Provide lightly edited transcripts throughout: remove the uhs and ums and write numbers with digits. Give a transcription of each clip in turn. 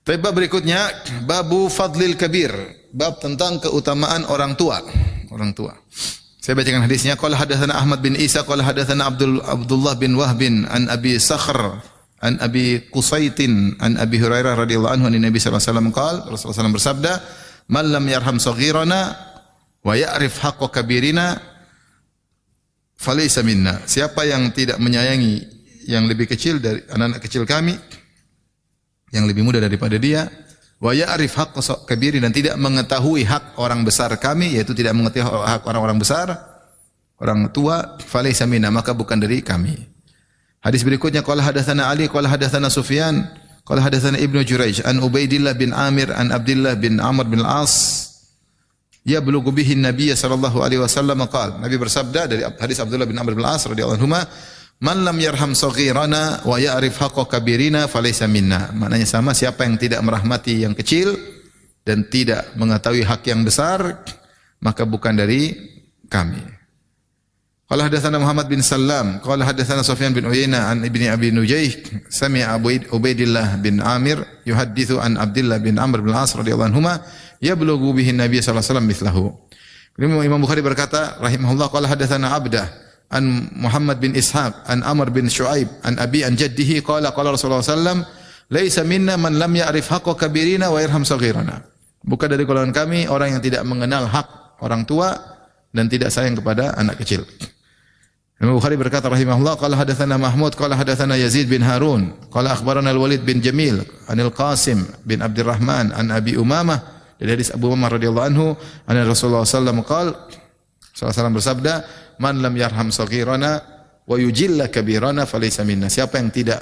Tapi bab berikutnya, babu fadlil kabir, bab tentang keutamaan orang tua. Orang tua. Saya bacakan hadisnya. Qala hadatsana Ahmad bin Isa qala hadatsana Abdullah bin Wahb an Abi Sakhr an Abi Qusaitin an Abi Hurairah radhiyallahu anhu an Nabi sallallahu alaihi wasallam qala Rasulullah SAW bersabda, "Man lam yarham saghirana wa ya'rif haqqa kabirina falaysa minna." Siapa yang tidak menyayangi yang lebih kecil dari anak-anak kecil kami, yang lebih muda daripada dia, wa ya'rif haqqa kabiri, dan tidak mengetahui hak orang besar kami, yaitu tidak mengetahui hak orang-orang besar, orang tua, falaysa minna, maka bukan dari kami. Hadis berikutnya, qala hadatsana Ali qala hadatsana Sufyan qala hadatsana Ibnu Jurayj an Ubaidillah bin Amir an Abdullah bin Amr bin Al-As yablughu bihi an-nabiy sallallahu alaihi wasallam qala, Nabi bersabda dari hadis Abdullah bin Amr bin Al-As radhiyallahu anhuma, "Man lam yarham saghirana wa ya'rif haqqa kabirina falaysa minna." Maknanya sama, siapa yang tidak merahmati yang kecil dan tidak mengetahui hak yang besar, maka bukan dari kami. Qala hadatsana Muhammad bin Sallam, qala hadatsana Sufyan bin Uyainah an Ibni Abi Nujayh, sami'a Ubaidillah bin Amir yuhadditsu an Abdullah bin Amr bin Al-As radhiyallahu anhuma yablughu bihi an-nabiy sallallahu alaihi wasallam mithlahu. Imam Bukhari berkata rahimahullah, qala hadatsana Abdah an Muhammad bin Ishaq an Amr bin Shu'aib an Abi an jaddihi qala qala Rasulullah sallam, "Laisa minna man lam ya'rif haqqa kabirina wa yarham saghirana." Bukan dari golongan kami orang yang tidak mengenal hak orang tua dan tidak sayang kepada anak kecil. Imam Bukhari berkata rahimahullah, qala hadatsana Mahmud qala hadatsana Yazid bin Harun qala akhbarana Al-Walid bin Jamil anil Qasim bin Abdurrahman an Abi Umamah, dari hadis Abu Umamah radhiyallahu anhu, anna Rasulullah sallallahu alaihi wasallam bersabda, "Man lam yarham saghirana wa yujilla kabirana falaysa minna." Siapa yang tidak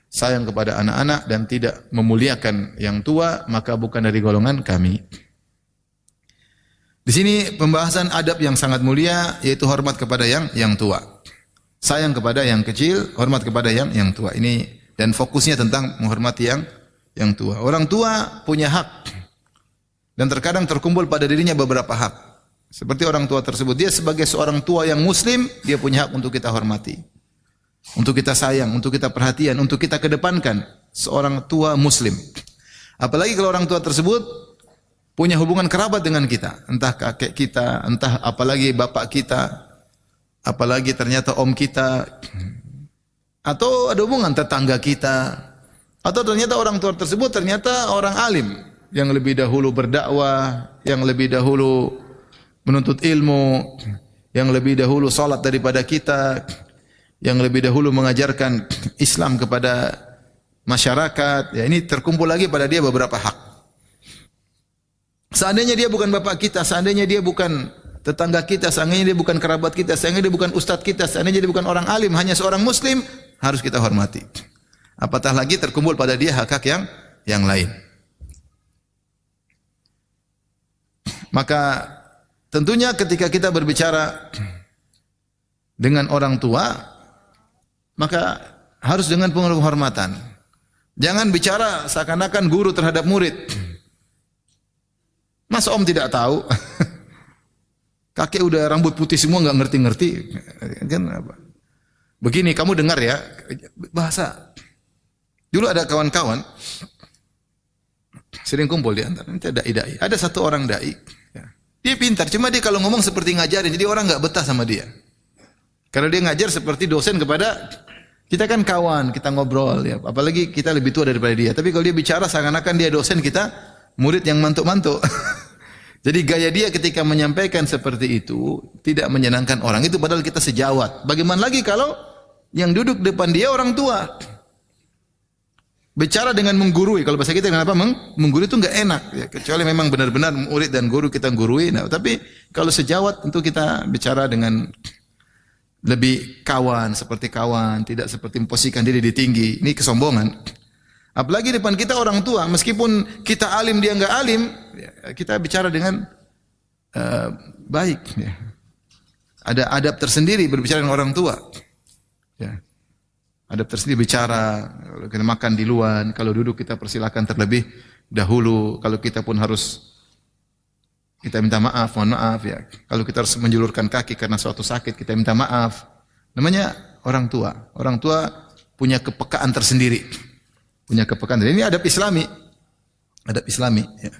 sayang kepada anak-anak dan tidak memuliakan yang tua, maka bukan dari golongan kami. Di sini pembahasan adab yang sangat mulia, yaitu hormat kepada yang tua. Sayang kepada yang kecil, hormat kepada yang tua. Ini dan fokusnya tentang menghormati yang tua. Orang tua punya hak dan terkadang terkumpul pada dirinya beberapa hak. Seperti orang tua tersebut, dia sebagai seorang tua yang muslim, dia punya hak untuk kita hormati, untuk kita sayang, untuk kita perhatian, untuk kita kedepankan seorang tua muslim. Apalagi kalau orang tua tersebut punya hubungan kerabat dengan kita, entah kakek kita, entah apalagi bapak kita, apalagi ternyata om kita, atau ada hubungan tetangga kita, atau ternyata orang tua tersebut ternyata orang alim yang lebih dahulu berdakwah, yang lebih dahulu menuntut ilmu, yang lebih dahulu salat daripada kita, yang lebih dahulu mengajarkan Islam kepada masyarakat. Ya, ini terkumpul lagi pada dia beberapa hak. Seandainya dia bukan bapak kita, seandainya dia bukan tetangga kita, seandainya dia bukan kerabat kita, seandainya dia bukan ustadz kita, seandainya dia bukan orang alim, hanya seorang muslim, harus kita hormati. Apatah lagi terkumpul pada dia hak-hak yang lain. Maka tentunya ketika kita berbicara dengan orang tua, maka harus dengan penuh penghormatan. Jangan bicara seakan-akan guru terhadap murid. Masa om tidak tahu? Kakek udah rambut putih semua nggak ngerti-ngerti. Kan apa? Begini, kamu dengar ya, bahasa. Dulu ada kawan-kawan sering kumpul di antara, nanti ada dai. Ada satu orang dai, ya. Dia pintar, cuma dia kalau ngomong seperti ngajarin, jadi orang nggak betah sama dia. Karena dia ngajar seperti dosen kepada kita, kan kawan, kita ngobrol, ya. Apalagi kita lebih tua daripada dia. Tapi kalau dia bicara seakan-akan dia dosen, kita murid yang mantuk-mantuk. Jadi gaya dia ketika menyampaikan seperti itu tidak menyenangkan orang itu, padahal kita sejawat. Bagaimana lagi kalau yang duduk depan dia orang tua? Bicara dengan menggurui, kalau bahasa kita kenapa menggurui itu enggak enak, ya, kecuali memang benar-benar murid dan guru kita gurui. Nah, tapi kalau sejawat tentu kita bicara dengan lebih kawan, seperti kawan, tidak seperti memposisikan diri di tinggi. Ini kesombongan. Apalagi depan kita orang tua, meskipun kita alim dia enggak alim, ya, kita bicara dengan baik. Ya. Ada adab tersendiri berbicara dengan orang tua. Ya. Adab tersendiri bicara, kalau kita makan di luar, kalau duduk kita persilakan terlebih dahulu. Kalau kita pun harus kita minta maaf, mohon maaf ya. Kalau kita harus menjulurkan kaki karena suatu sakit, kita minta maaf. Namanya orang tua. Orang tua punya kepekaan tersendiri. Punya kepekaan. Ini adab Islami. adab Islami. Ya.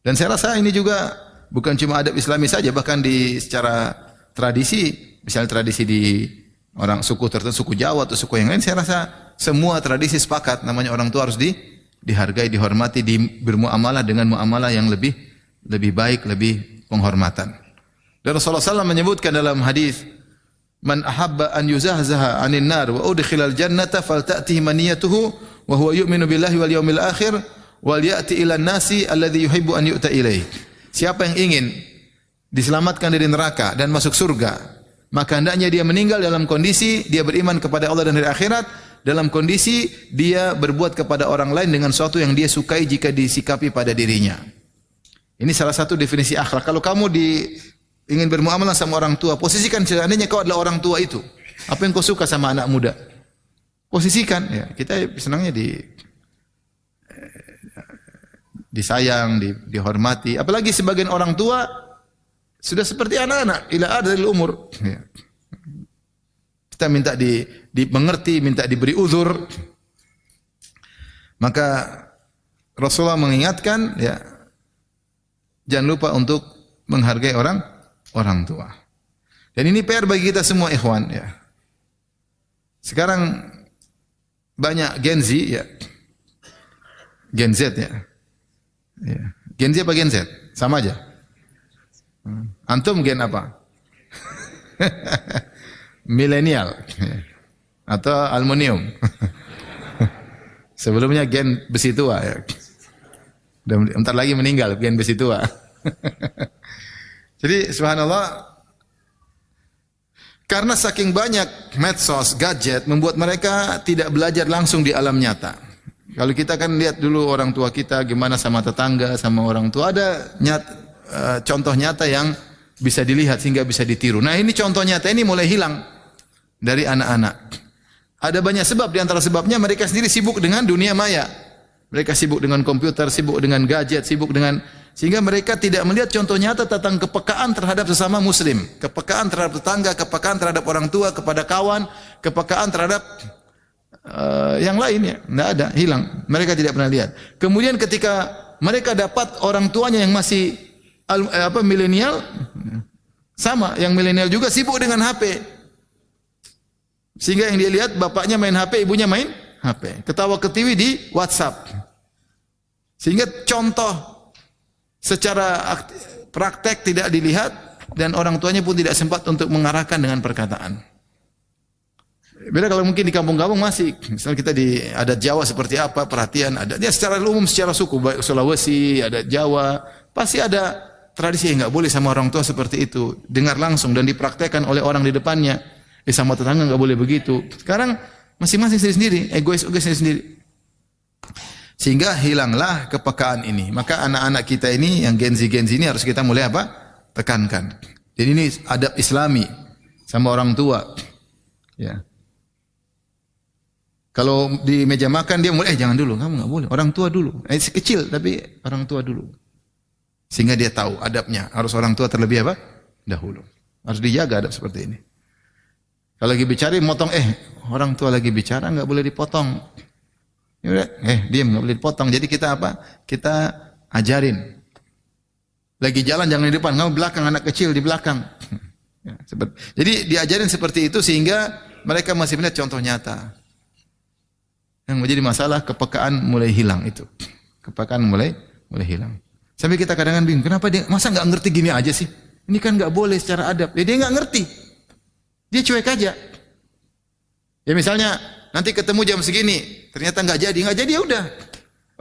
Dan saya rasa ini juga bukan cuma adab Islami saja, bahkan di secara tradisi, misalnya tradisi di orang suku tertentu, suku Jawa atau suku yang lain, saya rasa semua tradisi sepakat namanya orang tua harus dihargai, dihormati, bermuamalah dengan muamalah yang lebih baik, lebih penghormatan. Dan Rasulullah SAW menyebutkan dalam hadis, "Man ahabba an yuzahzaha 'anil nar wa udkhilal jannata falta'tihi maniyatuhu wa huwa yu'minu billahi wal yawmil akhir wal ya'ti ila nasi alladhi yuhibbu an yu'ta ilaih." Siapa yang ingin diselamatkan dari neraka dan masuk surga, maka hendaknya dia meninggal dalam kondisi dia beriman kepada Allah dan hari akhirat, dalam kondisi dia berbuat kepada orang lain dengan sesuatu yang dia sukai jika disikapi pada dirinya. Ini salah satu definisi akhlak. Kalau kamu ingin bermuamalah sama orang tua, posisikan seandainya kau adalah orang tua itu. Apa yang kau suka sama anak muda? Posisikan. Ya, kita senangnya disayang, dihormati. Apalagi sebagian orang tua sudah seperti anak-anak, ila adzal umur. Ya. Kita minta dimengerti, minta diberi uzur. Maka Rasulullah mengingatkan, ya, jangan lupa untuk menghargai orang tua. Dan ini PR bagi kita semua, ikhwan, ya. Sekarang banyak Gen Z, ya. Gen Z, ya. Ya. Gen Z apa Gen Z? Sama aja. Antum gen apa? Milenial atau aluminium. Sebelumnya gen besi tua, ya. Dan entar lagi meninggal gen besi tua. Jadi subhanallah, karena saking banyak medsos, gadget membuat mereka tidak belajar langsung di alam nyata. Kalau kita kan lihat dulu orang tua kita gimana sama tetangga, sama orang tua, ada contoh nyata yang bisa dilihat sehingga bisa ditiru. Nah, ini contoh nyata ini mulai hilang dari anak-anak. Ada banyak sebab, di antara sebabnya mereka sendiri sibuk dengan dunia maya. Mereka sibuk dengan komputer, sibuk dengan gadget, sehingga mereka tidak melihat contoh nyata tentang kepekaan terhadap sesama muslim, kepekaan terhadap tetangga, kepekaan terhadap orang tua, kepada kawan, kepekaan terhadap yang lainnya. Tidak ada, hilang. Mereka tidak pernah lihat. Kemudian ketika mereka dapat orang tuanya yang masih milenial, sama, yang milenial juga sibuk dengan HP. Sehingga yang dia lihat bapaknya main HP, ibunya main HP. Ketawa ketiwi di WhatsApp. Sehingga contoh secara praktek tidak dilihat dan orang tuanya pun tidak sempat untuk mengarahkan dengan perkataan. Beda kalau mungkin di kampung-kampung masih, misalnya kita di adat Jawa seperti apa, perhatian adatnya secara umum, secara suku, baik Sulawesi, adat Jawa, pasti ada tradisi yang enggak boleh sama orang tua seperti itu, dengar langsung dan dipraktekkan oleh orang di depannya. Sama tetangga enggak boleh begitu. Sekarang masing-masing sendiri, egois sendiri. Sehingga hilanglah kepekaan ini. Maka anak-anak kita ini yang Gen Z ini harus kita mulai apa? Tekankan. Jadi ini adab Islami sama orang tua. Ya. Kalau di meja makan dia mulai jangan dulu, kamu enggak boleh. Orang tua dulu. Kecil tapi orang tua dulu. Sehingga dia tahu adabnya. Harus orang tua terlebih apa? Dahulu. Harus dijaga adab seperti ini. Kalau lagi bicara motong, orang tua lagi bicara enggak boleh dipotong. Diam, enggak boleh dipotong. Jadi kita apa? Kita ajarin. Lagi jalan jangan di depan, kamu belakang, anak kecil di belakang. Ya, jadi diajarin seperti itu sehingga mereka masih melihat contoh nyata. Yang menjadi masalah kepekaan mulai hilang itu. Kepekaan mulai hilang. Sampai kita kadang-kadang bingung, kenapa dia masa enggak ngerti gini aja sih? Ini kan enggak boleh secara adab. Dia enggak ngerti. Dia cuek aja. Ya misalnya nanti ketemu jam segini, ternyata enggak jadi ya udah.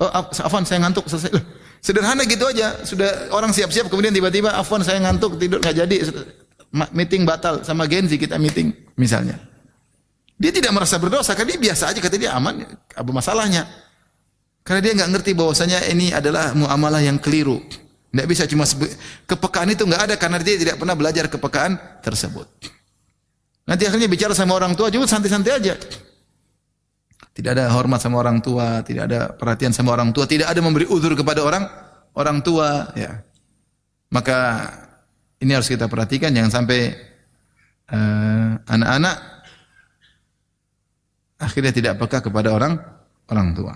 Oh, Afwan saya ngantuk, selesai. Sederhana gitu aja. Sudah orang siap-siap kemudian tiba-tiba Afwan saya ngantuk, tidur enggak jadi. Meeting batal sama Gen Z kita meeting misalnya. Dia tidak merasa berdosa, karena dia biasa aja, kata dia aman, apa masalahnya? Karena dia enggak ngerti bahwasanya ini adalah muamalah yang keliru. Enggak bisa cuma kepekaan itu enggak ada karena dia tidak pernah belajar kepekaan tersebut. Nanti akhirnya bicara sama orang tua juga santai-santai aja. Tidak ada hormat sama orang tua, tidak ada perhatian sama orang tua, tidak ada memberi uzur kepada orang tua, ya. Maka ini harus kita perhatikan, jangan sampai anak-anak akhirnya tidak peka kepada orang tua.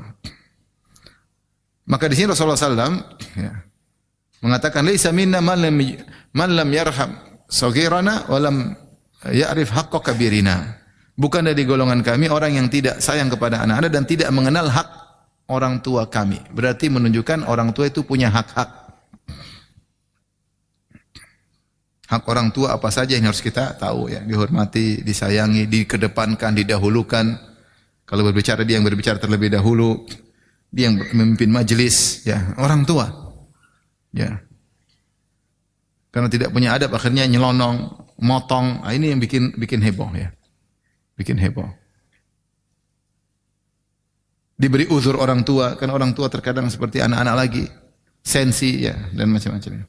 Maka di sini Rasulullah SAW ya, mengatakan laisa minna man lam yarham saghirana wa lam ya'rif haqqa kabirina. Bukan dari golongan kami orang yang tidak sayang kepada anak-anak dan tidak mengenal hak orang tua kami. Berarti menunjukkan orang tua itu punya hak-hak. Hak orang tua apa saja yang harus kita tahu ya, dihormati, disayangi, dikedepankan, didahulukan. Kalau berbicara dia yang berbicara terlebih dahulu. Dia yang memimpin majelis, ya, orang tua. Ya. Karena tidak punya adab akhirnya nyelonong, motong. Nah, ini yang bikin heboh ya. Bikin heboh. Diberi uzur orang tua, kan orang tua terkadang seperti anak-anak lagi, sensi ya dan macam-macam.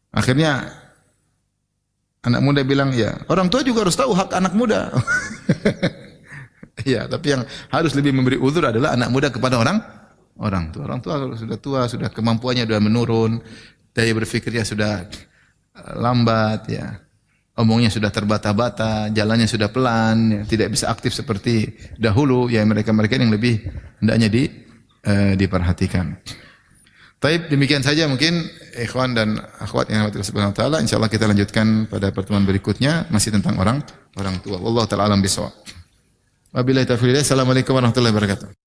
Akhirnya anak muda bilang, ya, orang tua juga harus tahu hak anak muda. Ya, tapi yang harus lebih memberi uzur adalah anak muda kepada orang tua. Orang tua kalau sudah tua, sudah kemampuannya sudah menurun, daya berpikirnya sudah lambat, ya. Omongnya sudah terbata-bata, jalannya sudah pelan, ya. Tidak bisa aktif seperti dahulu. Ya, mereka-mereka yang lebih hendaknya diperhatikan. Taib, demikian saja mungkin ikhwan dan akhwat yang dirahmati Allah Subhanahu wa taala. Insyaallah kita lanjutkan pada pertemuan berikutnya masih tentang orang tua. Wallahu taala alam bisawab. Wabillahi taufiq. Assalamualaikum warahmatullahi wabarakatuh.